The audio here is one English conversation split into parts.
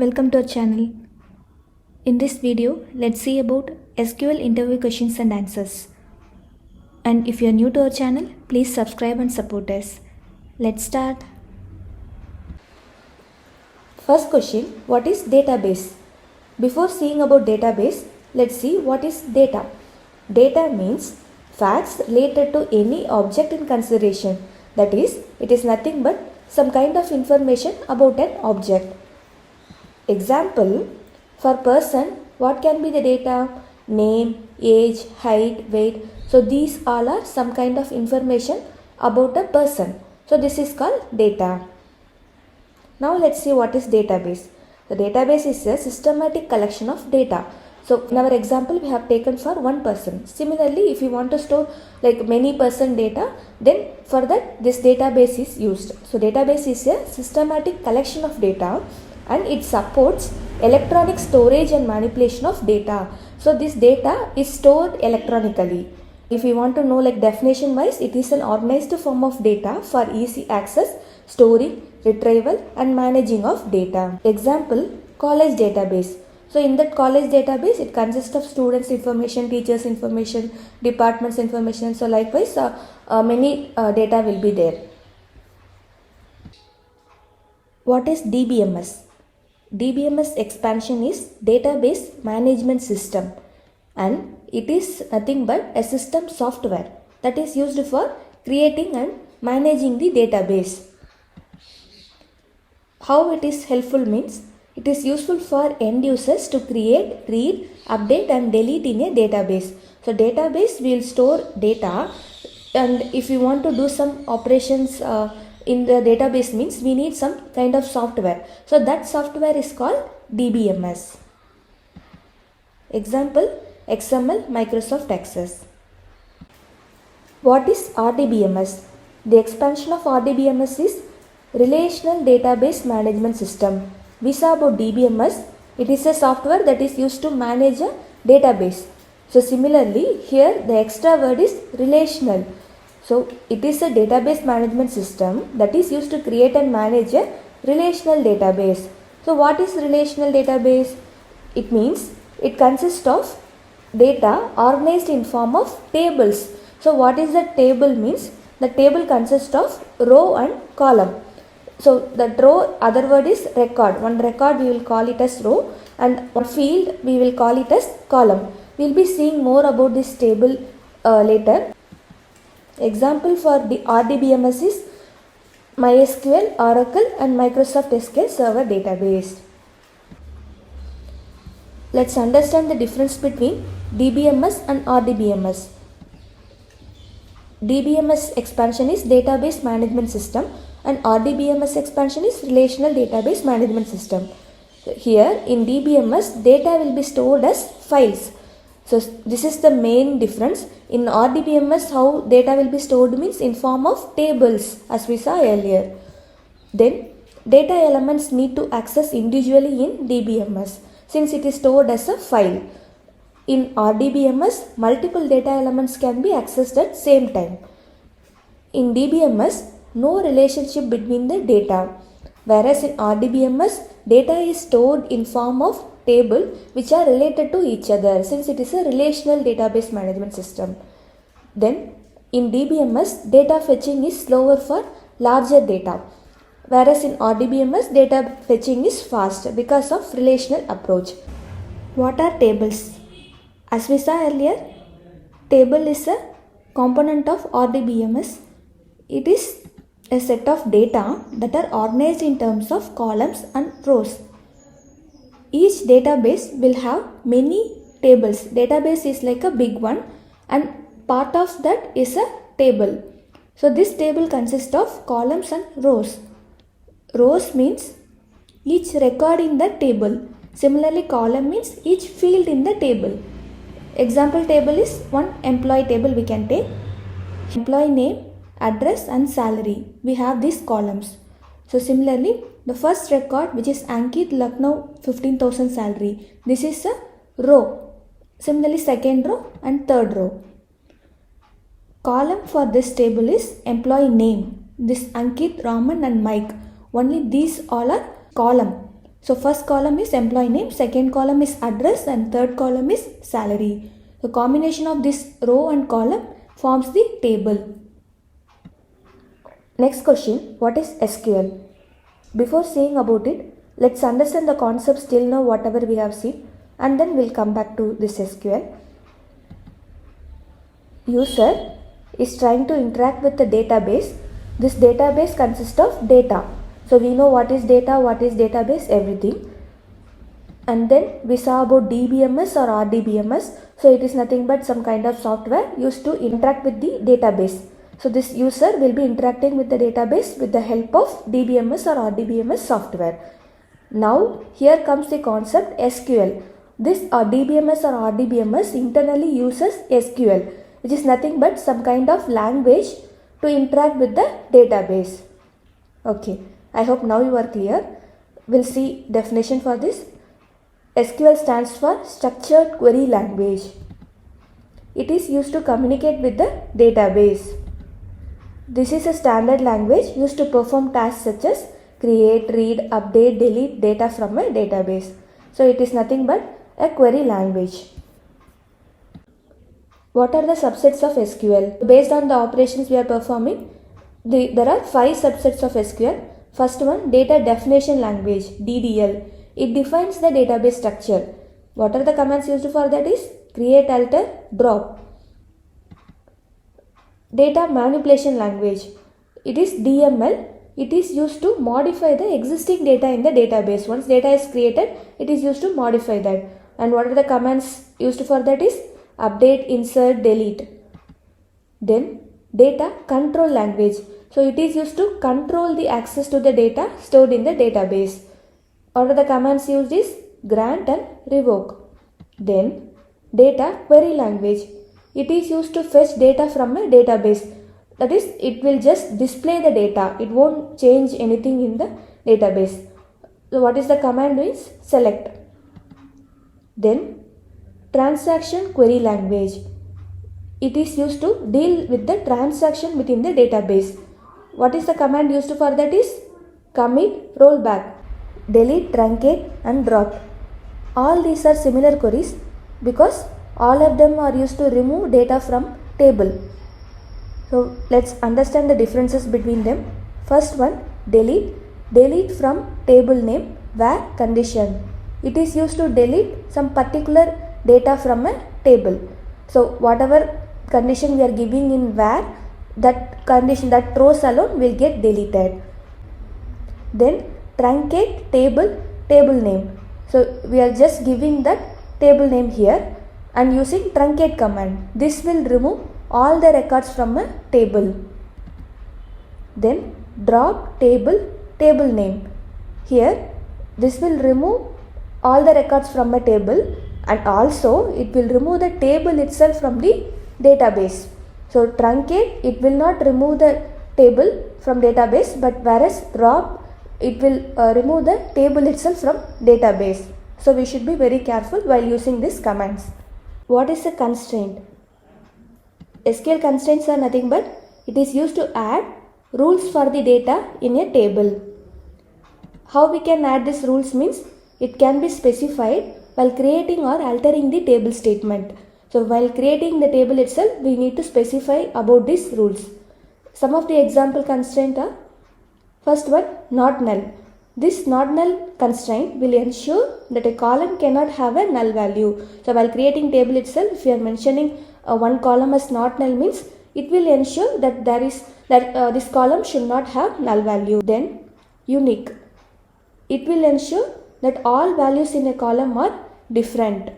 Welcome to our channel. In this video, let's see about SQL interview questions and answers. And if you are new to our channel, please subscribe and support us. Let's start. First question, what is database? Before seeing about database, let's see what is data. Data means facts related to any object in consideration. That is, it is nothing but some kind of information about an object. Example, for person, what can be the data? Name, age, height, weight. So these all are some kind of information about a person. So this is called data. Now let's see what is database. The database is a systematic collection of data. So in our example, we have taken for one person. Similarly, if you want to store like many person data, then for that this database is used. So database is a systematic collection of data and it supports electronic storage and manipulation of data. So this data is stored electronically. If you want to know like definition wise, it is an organized form of data for easy access, storing, retrieval and managing of data. Example, college database. So in that college database, it consists of students information, teachers information, departments information. So likewise, many data will be there. What is DBMS? DBMS expansion is database management system and it is nothing but a system software that is used for creating and managing the database. How it is helpful means it is useful for end users to create, read, update and delete in a database. So database will store data and if you want to do some operations in the database means we need some kind of software. So that software is called DBMS. Example, XML, Microsoft Access. What is RDBMS? The expansion of RDBMS is Relational Database Management System. We saw about DBMS. It is a software that is used to manage a database. So similarly, here the extra word is relational. So it is a database management system that is used to create and manage a relational database. So what is relational database? It means it consists of data organized in form of tables. So what is the table means? The table consists of row and column. So that row, other word is record. One record we will call it as row and one field we will call it as column. We will be seeing more about this table later. Example for the RDBMS is MySQL, Oracle and Microsoft SQL Server database. Let's understand the difference between DBMS and RDBMS. DBMS expansion is database management system and RDBMS expansion is relational database management system. Here in DBMS, data will be stored as files. So this is the main difference. In RDBMS, how data will be stored means in form of tables as we saw earlier. Then data elements need to access individually in DBMS since it is stored as a file. In RDBMS, multiple data elements can be accessed at same time. In DBMS, no relationship between the data. Whereas in RDBMS, data is stored in form of table which are related to each other since it is a relational database management system. Then in DBMS, data fetching is slower for larger data. Whereas in RDBMS, data fetching is fast because of relational approach. What are tables? As we saw earlier, table is a component of RDBMS. It is a set of data that are organized in terms of columns and rows. Each database will have many tables. Database is like a big one and part of that is a table. So this table consists of columns and rows. Rows means each record in the table. Similarly, column means each field in the table. Example table is one employee table we can take. Employee name, address and salary. We have these columns. So similarly, the first record which is Ankit Lucknow 15,000 salary. This is a row. Similarly, second row and third row. Column for this table is employee name. This Ankit, Raman and Mike. Only these all are column. So first column is employee name, second column is address, and third column is salary. The combination of this row and column forms the table. Next question, what is SQL? Before saying about it, let's understand the concepts till now whatever we have seen, and then we'll come back to this SQL. User is trying to interact with the database. This database consists of data. So we know what is data, what is database, everything. And then we saw about DBMS or RDBMS. So it is nothing but some kind of software used to interact with the database. So this user will be interacting with the database with the help of DBMS or RDBMS software. Now here comes the concept SQL. This DBMS or RDBMS internally uses SQL, which is nothing but some kind of language to interact with the database. Okay, I hope now you are clear. We'll see definition for this. SQL stands for Structured Query Language. It is used to communicate with the database. This is a standard language used to perform tasks such as create, read, update, delete data from a database. So it is nothing but a query language. What are the subsets of SQL? Based on the operations we are performing, there are 5 subsets of SQL. First one, data definition language, DDL. It defines the database structure. What are the commands used for that is create, alter, drop. Data manipulation language. It is DML. It is used to modify the existing data in the database. Once data is created, it is used to modify that. And what are the commands used for that is update, insert, delete. Then data control language. So it is used to control the access to the data stored in the database. What are the commands used is grant and revoke. Then data query language. It is used to fetch data from a database. That is, it will just display the data. It won't change anything in the database. So what is the command is select. Then transaction query language. It is used to deal with the transaction within the database. What is the command used for that is commit, rollback, delete, truncate and drop. All these are similar queries because all of them are used to remove data from table. So let's understand the differences between them. First one, delete. Delete from table name where condition. It is used to delete some particular data from a table. So whatever condition we are giving in where, that condition, that rows alone will get deleted. Then truncate table name. So we are just giving that table name here and using truncate command. This will remove all the records from a table. Then drop table name. Here this will remove all the records from a table and also it will remove the table itself from the database. So truncate, it will not remove the table from database, but whereas drop, it will remove the table itself from database. So we should be very careful while using these commands. What is a constraint? SQL constraints are nothing but it is used to add rules for the data in a table. How we can add these rules means it can be specified while creating or altering the table statement. So while creating the table itself, we need to specify about these rules. Some of the example constraints are, first one, not null. This not null constraint will ensure that a column cannot have a null value. So while creating table itself, if you are mentioning one column as not null means it will ensure that this column should not have null value. Then unique. It will ensure that all values in a column are different.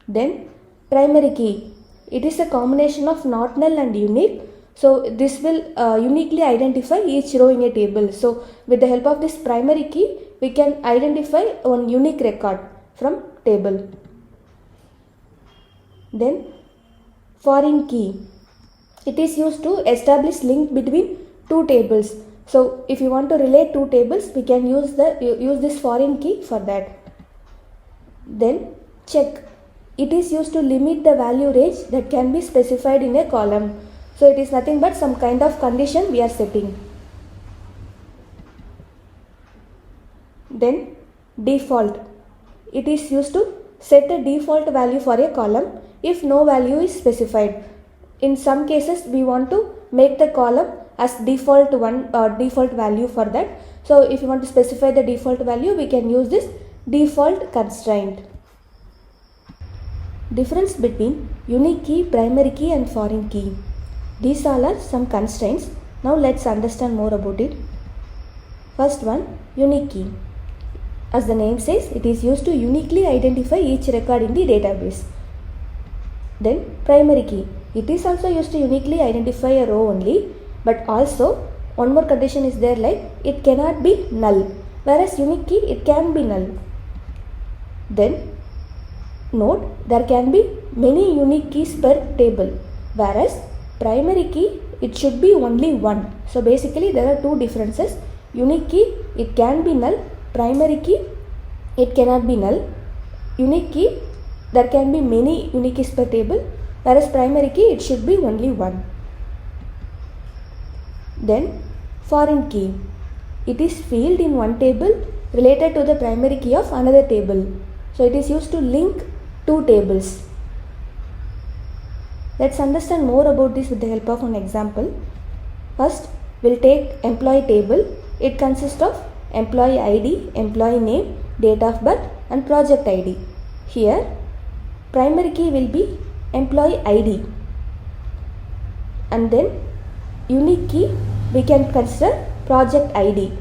Then primary key. It is a combination of not null and unique. So this will uniquely identify each row in a table. So with the help of this primary key, we can identify one unique record from table. Then foreign key. It is used to establish link between two tables. So if you want to relate two tables, we can use this foreign key for that. Then check. It is used to limit the value range that can be specified in a column. So it is nothing but some kind of condition we are setting. Then default. It is used to set a default value for a column if no value is specified. In some cases we want to make the column as default one or default value for that. So if you want to specify the default value, we can use this default constraint. Difference between unique key, primary key and foreign key. These all are some constraints. Now let's understand more about it. First one, unique key. As the name says, it is used to uniquely identify each record in the database. Then primary key. It is also used to uniquely identify a row only, but also one more condition is there, like it cannot be null, whereas unique key it can be null. Then note, there can be many unique keys per table, whereas primary key it should be only one. So basically there are two differences. Unique key it can be null, primary key it cannot be null. Unique key there can be many unique keys per table, whereas primary key it should be only one. Then foreign key. It is field in one table related to the primary key of another table. So it is used to link two tables. Let's understand more about this with the help of an example. First, we'll take employee table. It consists of employee ID, employee name, date of birth and project ID. Here, primary key will be employee ID, and then unique key we can consider project ID.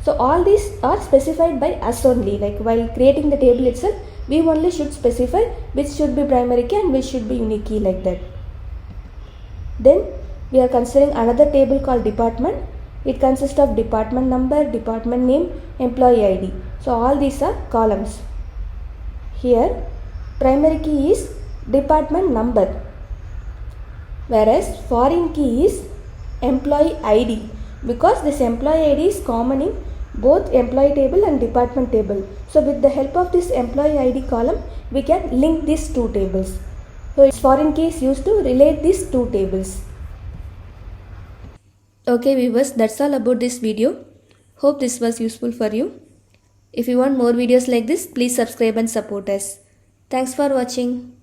So all these are specified by us only, like while creating the table itself, we only should specify which should be primary key and which should be unique key, like that. Then we are considering another table called department. It consists of department number, department name, employee ID. So all these are columns. Here primary key is department number, whereas foreign key is employee ID, because this employee ID is common in both employee table and department table. So with the help of this employee ID column, we can link these two tables. So foreign key is used to relate these two tables. Okay viewers, that's all about this video. Hope this was useful for you. If you want more videos like this, please subscribe and support us. Thanks for watching.